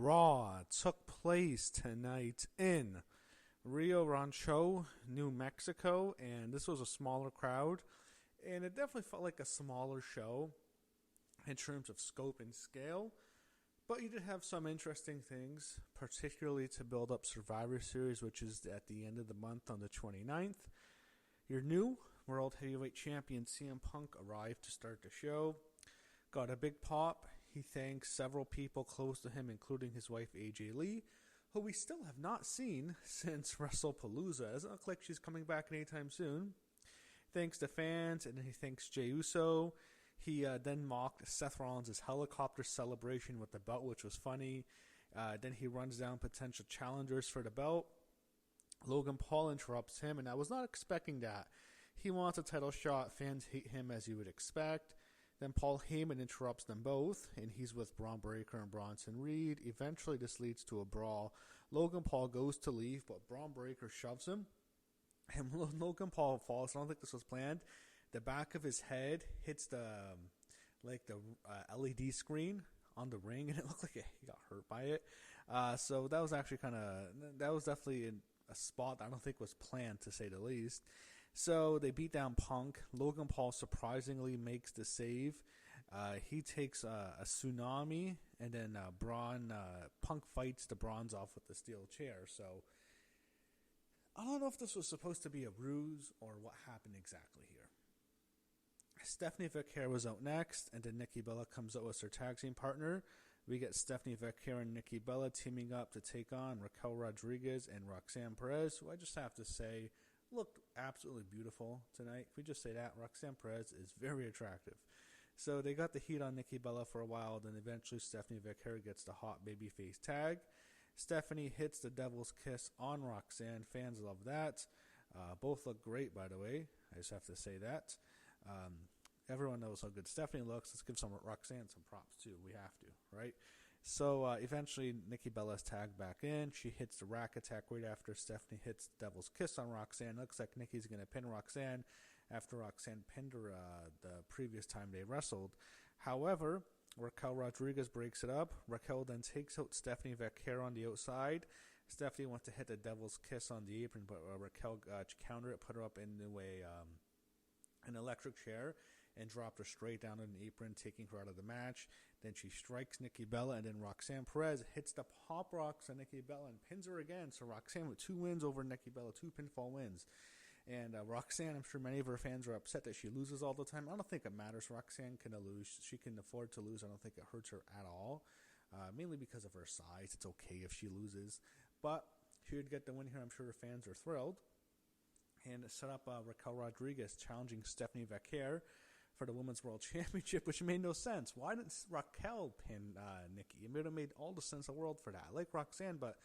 Raw took place tonight in Rio Rancho, New Mexico, and this was a smaller crowd, and it definitely felt like a smaller show in terms of scope and scale. But you did have some interesting things, particularly to build up Survivor Series, which is at the end of the month on the 29th. Your new World Heavyweight Champion CM Punk arrived to start the show. Got a big pop. He thanks several people close to him, including his wife AJ Lee, who we still have not seen since WrestlePalooza. It doesn't look like she's coming back anytime soon. Thanks to fans, and then he thanks Jey Uso. He then mocked Seth Rollins' helicopter celebration with the belt, which was funny. Then he runs down potential challengers for the belt. Logan Paul interrupts him, and I was not expecting that. He wants a title shot. Fans hate him, as you would expect. Then Paul Heyman interrupts them both, and he's with Braun Breaker and Bronson Reed. Eventually, this leads to a brawl. Logan Paul goes to leave, but Braun Breaker shoves him, and Logan Paul falls. I don't think this was planned. The back of his head hits the LED screen on the ring, and it looked like he got hurt by it. So that was actually that was definitely a spot that I don't think was planned, to say the least. So they beat down Punk. Logan Paul surprisingly makes the save. He takes a tsunami, and then Punk fights the bronze off with the steel chair. So I don't know if this was supposed to be a ruse or what happened exactly here. Stephanie Vaquer was out next, and then Nikki Bella comes out as her tag team partner. We get Stephanie Vaquer and Nikki Bella teaming up to take on Raquel Rodriguez and Roxanne Perez, who I just have to say looked absolutely beautiful tonight. If we just say that, Roxanne Perez is very attractive. So they got the heat on Nikki Bella for a while, then eventually Stephanie Vaquer gets the hot babyface tag. Stephanie hits the devil's kiss on Roxanne. Fans love that. Both look great, by the way. I just have to say that. Everyone knows how good Stephanie looks. Let's give Roxanne some props too. We have to, right? So eventually Nikki Bella's tagged back in. She hits the rack attack right after Stephanie hits the devil's kiss on Roxanne. Looks like Nikki's going to pin Roxanne after Roxanne pinned her the previous time they wrestled. However, Raquel Rodriguez breaks it up. Raquel then takes out Stephanie Vaquer on the outside. Stephanie wants to hit the devil's kiss on the apron, but Raquel countered it, put her up into an electric chair, and dropped her straight down on the apron, taking her out of the match. Then she strikes Nikki Bella, and then Roxanne Perez hits the Pop Rocks on Nikki Bella and pins her again. So Roxanne with 2 wins over Nikki Bella, 2 pinfall wins. And Roxanne, I'm sure many of her fans are upset that she loses all the time. I don't think it matters. Roxanne can lose. She can afford to lose. I don't think it hurts her at all, mainly because of her size. It's okay if she loses. But she would get the win here. I'm sure her fans are thrilled. And set up Raquel Rodriguez challenging Stephanie Vaquer for the Women's World Championship, which made no sense. Why didn't Raquel pin Nikki? It would have made all the sense in the world for that. I like Roxanne, but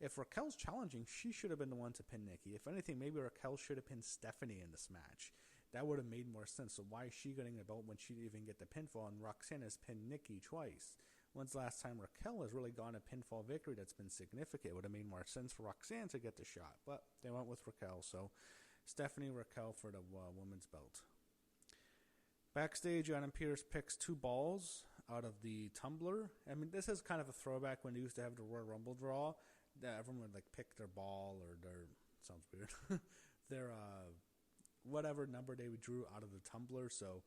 if Raquel's challenging, she should have been the one to pin Nikki. If anything, maybe Raquel should have pinned Stephanie in this match. That would have made more sense. So why is she getting the belt when she didn't even get the pinfall? And Roxanne has pinned Nikki twice. When's the last time Raquel has really gone a pinfall victory that's been significant? It would have made more sense for Roxanne to get the shot. But they went with Raquel. So Stephanie Raquel for the women's belt. Backstage, Adam Pearce picks 2 balls out of the tumbler. I mean, this is kind of a throwback when they used to have the Royal Rumble draw. That everyone would pick their ball or their, sounds weird, their whatever number they drew out of the tumbler. So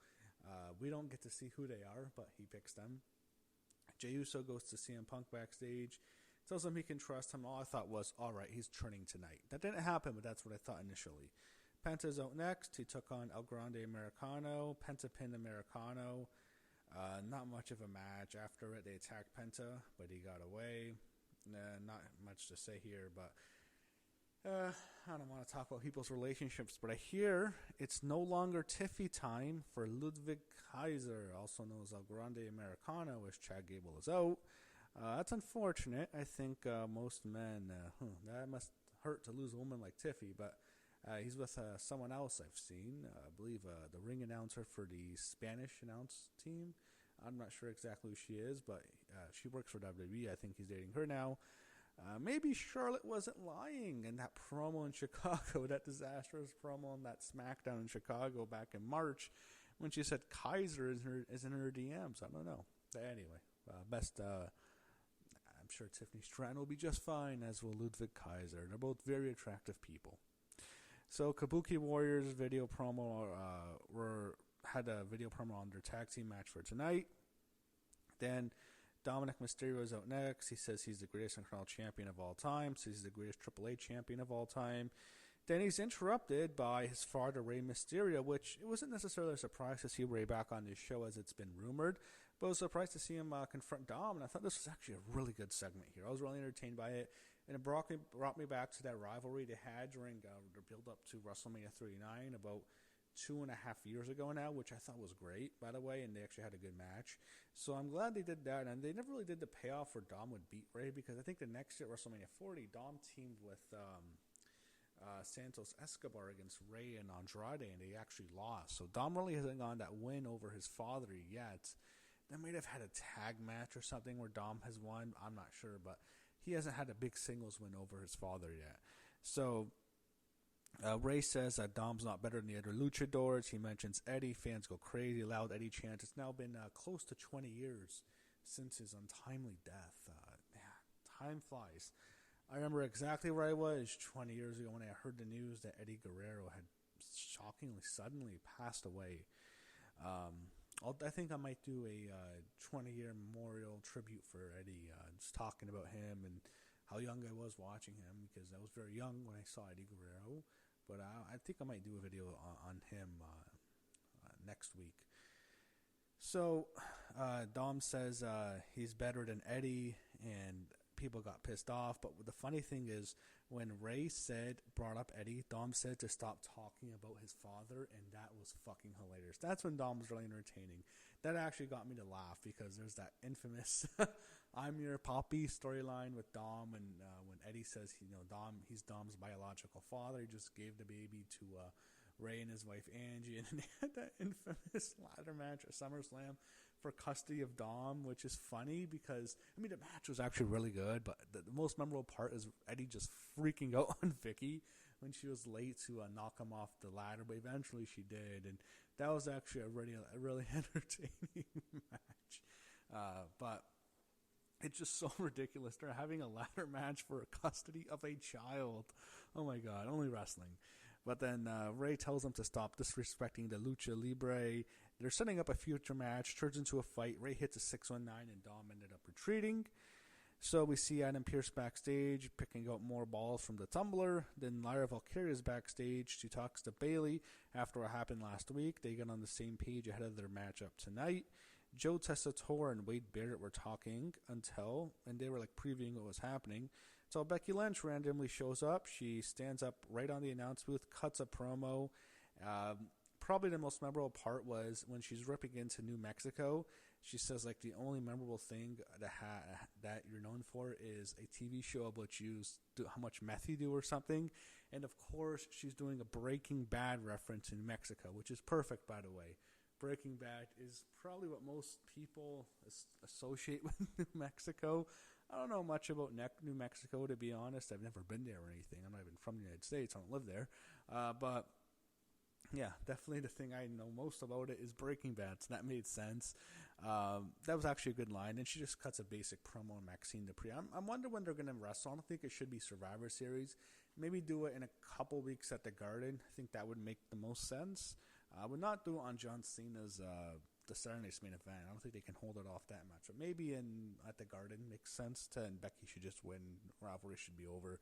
we don't get to see who they are, but he picks them. Jey Uso goes to CM Punk backstage, tells him he can trust him. All I thought was, all right, he's turning tonight. That didn't happen, but that's what I thought initially. Penta's out next. He took on El Grande Americano. Penta pinned Americano. Not much of a match. After it, they attacked Penta, but he got away. Not much to say here, but I don't want to talk about people's relationships, but I hear it's no longer Tiffy time for Ludwig Kaiser, also known as El Grande Americano, as Chad Gable is out. That's unfortunate. I think most men, that must hurt to lose a woman like Tiffy, but he's with someone else I've seen. I believe the ring announcer for the Spanish announce team. I'm not sure exactly who she is, but she works for WWE. I think he's dating her now. Maybe Charlotte wasn't lying in that promo in Chicago, that disastrous promo on that SmackDown in Chicago back in March when she said Kaiser is in her DMs. I don't know. But anyway, sure Tiffany Stratton will be just fine, as will Ludwig Kaiser. They're both very attractive people. So Kabuki Warriors video promo had a video promo on their tag team match for tonight. Then Dominic Mysterio is out next. He says he's the greatest Intercontinental Champion of all time. Says he's the greatest AAA Champion of all time. Then he's interrupted by his father, Rey Mysterio, which it wasn't necessarily a surprise to see Rey back on this show as it's been rumored, but I was surprised to see him confront Dom, and I thought this was actually a really good segment here. I was really entertained by it, and it brought me back to that rivalry they had during the build-up to WrestleMania 39 about 2.5 years ago now, which I thought was great, by the way, and they actually had a good match. So I'm glad they did that, and they never really did the payoff where Dom would beat Rey, because I think the next year at WrestleMania 40, Dom teamed with Santos Escobar against Rey and Andrade, and they actually lost. So Dom really hasn't gotten that win over his father yet. They might have had a tag match or something where Dom has won. I'm not sure, but he hasn't had a big singles win over his father yet. So Rey says that Dom's not better than the other luchadors. He mentions Eddie. Fans go crazy. Loud Eddie chants. It's now been close to 20 years since his untimely death. Time flies. I remember exactly where I was 20 years ago when I heard the news that Eddie Guerrero had shockingly, suddenly passed away. I think I might do a 20-year memorial tribute for Eddie, just talking about him and how young I was watching him, because I was very young when I saw Eddie Guerrero. But I think I might do a video on him next week. So Dom says he's better than Eddie, and people got pissed off. But the funny thing is, when Rey brought up Eddie, Dom said to stop talking about his father, and that was fucking hilarious. That's when Dom was really entertaining. That actually got me to laugh, because there's that infamous "I'm your poppy" storyline with Dom, and when Eddie says he's Dom's biological father, he just gave the baby to Rey and his wife Angie, and then they had that infamous ladder match at SummerSlam for custody of Dom, which is funny because, the match was actually really good, but the most memorable part is Eddie just freaking out on Vicky when she was late to knock him off the ladder, but eventually she did, and that was actually a really entertaining match. But it's just so ridiculous. They're having a ladder match for custody of a child. Oh my god, only wrestling. But then Rey tells him to stop disrespecting the Lucha Libre. They're setting up a future match, turns into a fight. Rey hits a 619, and Dom ended up retreating. So we see Adam Pearce backstage, picking out more balls from the tumbler. Then Lyra Valkyria is backstage. She talks to Bayley after what happened last week. They get on the same page ahead of their matchup tonight. Joe Tessitore and Wade Barrett were talking and they were previewing what was happening. So Becky Lynch randomly shows up. She stands up right on the announce booth, cuts a promo. Probably the most memorable part was when she's ripping into New Mexico. She says the only memorable thing that you're known for is a TV show about how much meth you do or something. And of course, she's doing a Breaking Bad reference in Mexico, which is perfect, by the way. Breaking Bad is probably what most people associate with New Mexico. I don't know much about New Mexico, to be honest. I've never been there or anything. I'm not even from the United States. I don't live there. But yeah, definitely the thing I know most about it is Breaking Bad, so that made sense. That was actually a good line. And she just cuts a basic promo on Maxine Dupree. I wonder when they're going to wrestle. I don't think it should be Survivor Series. Maybe do it in a couple weeks at the Garden. I think that would make the most sense. I would not do it on John Cena's the Saturday Night's Main Event. I don't think they can hold it off that much. But maybe at the Garden makes sense and Becky should just win. Rivalry should be over.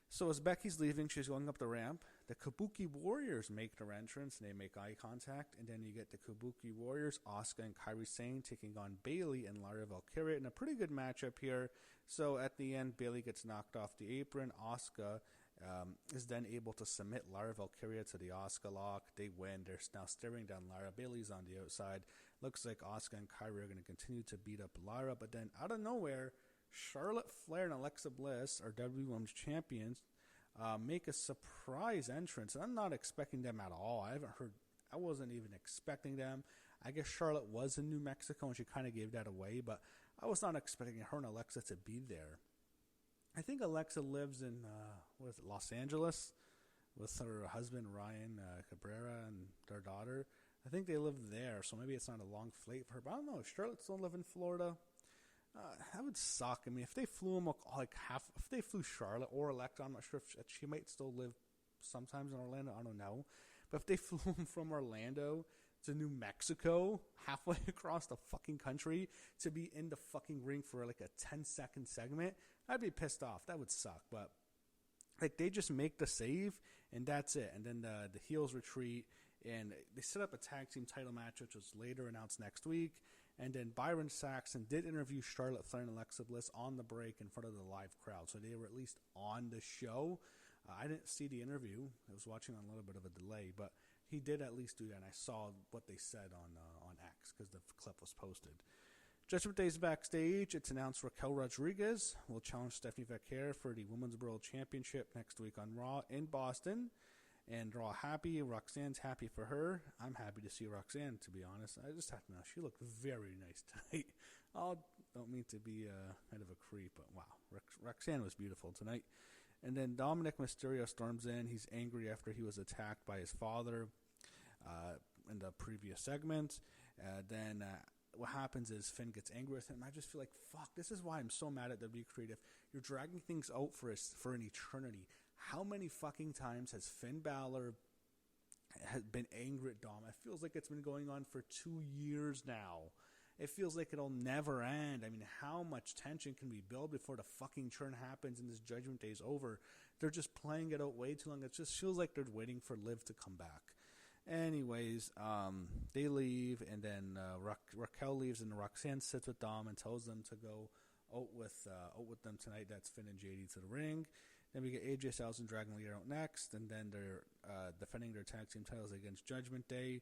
So as Becky's leaving, she's going up the ramp. The Kabuki Warriors make their entrance, and they make eye contact. And then you get the Kabuki Warriors, Asuka and Kairi Sane, taking on Bayley and Lyra Valkyria in a pretty good matchup here. So at the end, Bayley gets knocked off the apron. Asuka is then able to submit Lyra Valkyria to the Asuka lock. They win. They're now staring down Lyra. Bayley's on the outside. Looks like Asuka and Kairi are going to continue to beat up Lyra. But then out of nowhere, Charlotte Flair and Alexa Bliss, our WWE Women's Champions, make a surprise entrance. And I'm not expecting them at all. I wasn't even expecting them. I guess Charlotte was in New Mexico and she kind of gave that away. But I was not expecting her and Alexa to be there. I think Alexa lives in Los Angeles with her husband Ryan Cabrera and their daughter. I think they live there, so maybe it's not a long flight for her. But I don't know. Charlotte still live in Florida. That would suck. I mean, if they flew him like if they flew Charlotte or Alexa, I'm not sure if she might still live sometimes in Orlando. I don't know. But if they flew him from Orlando to New Mexico, halfway across the fucking country, to be in the fucking ring for like a 10-second segment, I'd be pissed off. That would suck. But like they just make the save and that's it. And then the heels retreat and they set up a tag team title match, which was later announced next week. And then Byron Saxton did interview Charlotte Flair and Alexa Bliss on the break in front of the live crowd. So they were at least on the show. I didn't see the interview. I was watching on a little bit of a delay, but he did at least do that. And I saw what they said on X because the clip was posted. Judgment Day's backstage. It's announced Raquel Rodriguez will challenge Stephanie Vaquer for the Women's World Championship next week on Raw in Boston. And they're all happy. Roxanne's happy for her. I'm happy to see Roxanne, to be honest. I just have to know. She looked very nice tonight. I don't mean to be kind of a creep, but wow. Roxanne was beautiful tonight. And then Dominic Mysterio storms in. He's angry after he was attacked by his father in the previous segment. Then what happens is Finn gets angry with him. I just feel like, fuck, this is why I'm so mad at W Creative. You're dragging things out for an eternity. How many fucking times has Finn Balor been angry at Dom? It feels like it's been going on for 2 years now. It feels like it'll never end. I mean, how much tension can we build before the fucking turn happens and this Judgment Day is over? They're just playing it out way too long. It just feels like they're waiting for Liv to come back. Anyways, they leave, and then Raquel leaves, and Roxanne sits with Dom and tells them to go out with them tonight. That's Finn and JD to the ring. Then we get AJ Styles and Dragon Lee out next, and then they're defending their tag team titles against Judgment Day.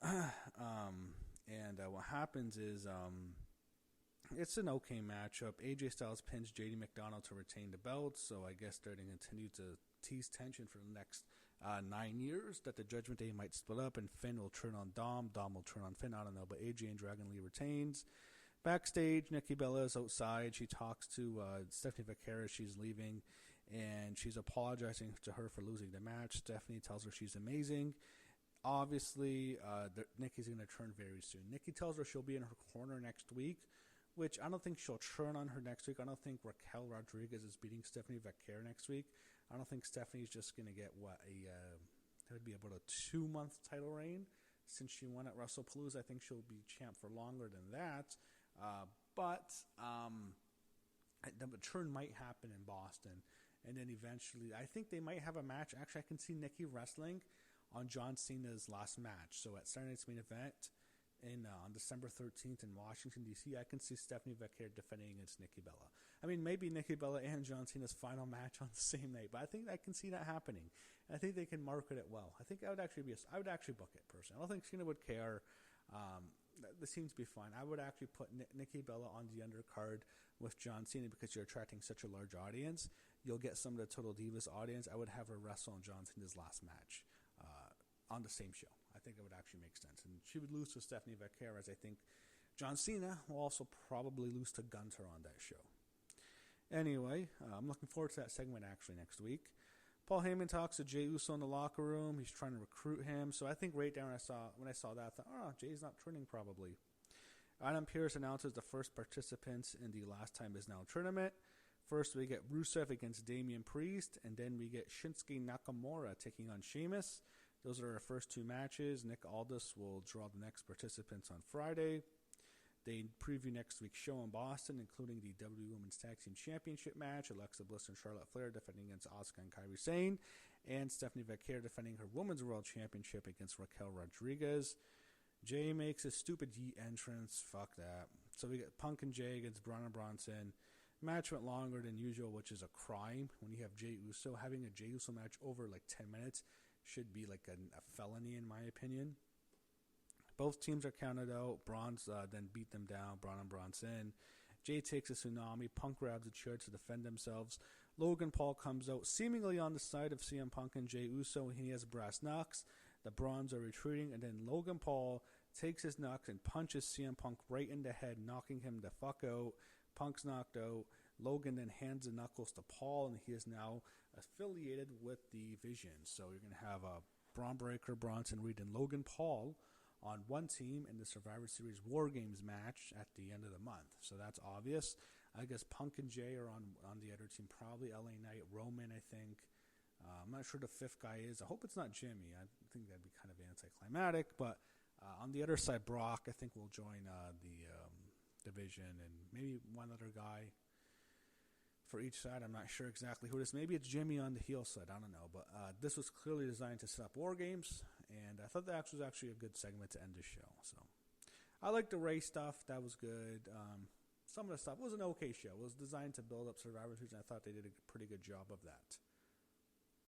And what happens is it's an okay matchup. AJ Styles pins JD McDonald to retain the belt, so I guess they're going to continue to tease tension for the next 9 years that the Judgment Day might split up, and Finn will turn on Dom. Dom will turn on Finn. I don't know, but AJ and Dragon Lee retains. Backstage, Nikki Bella is outside. She talks to Stephanie Vaquer as she's leaving, and she's apologizing to her for losing the match. Stephanie tells her she's amazing. Obviously, Nikki's going to turn very soon. Nikki tells her she'll be in her corner next week, which I don't think she'll turn on her next week. I don't think Raquel Rodriguez is beating Stephanie Vaquer next week. I don't think Stephanie's just going to get, that would be about a 2-month title reign. Since she won at WrestlePalooza, I think she'll be champ for longer than that. But the turn might happen in Boston. And then eventually, I think they might have a match. Actually, I can see Nikki wrestling on John Cena's last match. So at Saturday Night's Main Event on December 13th in Washington, D.C., I can see Stephanie Vaquer defending against Nikki Bella. I mean, maybe Nikki Bella and John Cena's final match on the same night, but I think I can see that happening. I think they can market it well. I think I would actually book it personally. I don't think Cena would care. This seems to be fine. I would actually put Nikki Bella on the undercard with John Cena because you're attracting such a large audience. You'll get some of the Total Divas audience. I would have her wrestle on John Cena's last match on the same show. I think it would actually make sense. And she would lose to Stephanie Vaquer, as I think John Cena will also probably lose to Gunther on that show. Anyway, I'm looking forward to that segment actually next week. Paul Heyman talks to Jey Uso in the locker room. He's trying to recruit him. So I think right there when I saw that, I thought, oh, Jay's not turning probably. Adam Pearce announces the first participants in the Last Time Is Now tournament. First, we get Rusev against Damian Priest, and then we get Shinsuke Nakamura taking on Sheamus. Those are our first two matches. Nick Aldis will draw the next participants on Friday. They preview next week's show in Boston, including the WWE Women's Tag Team Championship match, Alexa Bliss and Charlotte Flair defending against Asuka and Kairi Sane, and Stephanie Vaquer defending her Women's World Championship against Raquel Rodriguez. Jay makes his stupid Yeet entrance. Fuck that. So we get Punk and Jay against Braun and Bronson. Match went longer than usual, which is a crime. When you have Jey Uso, having a Jey Uso match over like 10 minutes should be like a felony in my opinion. Both teams are counted out. Braun's then beat them down. Braun and Bronson. Jay takes a tsunami. Punk grabs a chair to defend themselves. Logan Paul comes out seemingly on the side of CM Punk and Jey Uso. He has brass knucks. The Browns are retreating, and then Logan Paul takes his knucks and punches CM Punk right in the head, knocking him the fuck out. Punk's knocked out. Logan then hands the knuckles to Paul, and he is now affiliated with the Vision. So you're going to have Braun Breaker, Bronson Reed, and Logan Paul on one team in the Survivor Series War Games match at the end of the month. So that's obvious. I guess Punk and Jay are on the other team, probably LA Knight, Roman, I think. I'm not sure the fifth guy is. I hope it's not Jimmy. I think that'd be kind of anticlimactic. But on the other side, Brock, I think, will join the division, and maybe one other guy for each side. I'm not sure exactly who it is. Maybe it's Jimmy on the heel side. I don't know. But this was clearly designed to set up War Games, and I thought that was actually a good segment to end the show. So I liked the Ray stuff. That was good. Some of the stuff was an okay show. It was designed to build up Survivor Series, and I thought they did a pretty good job of that.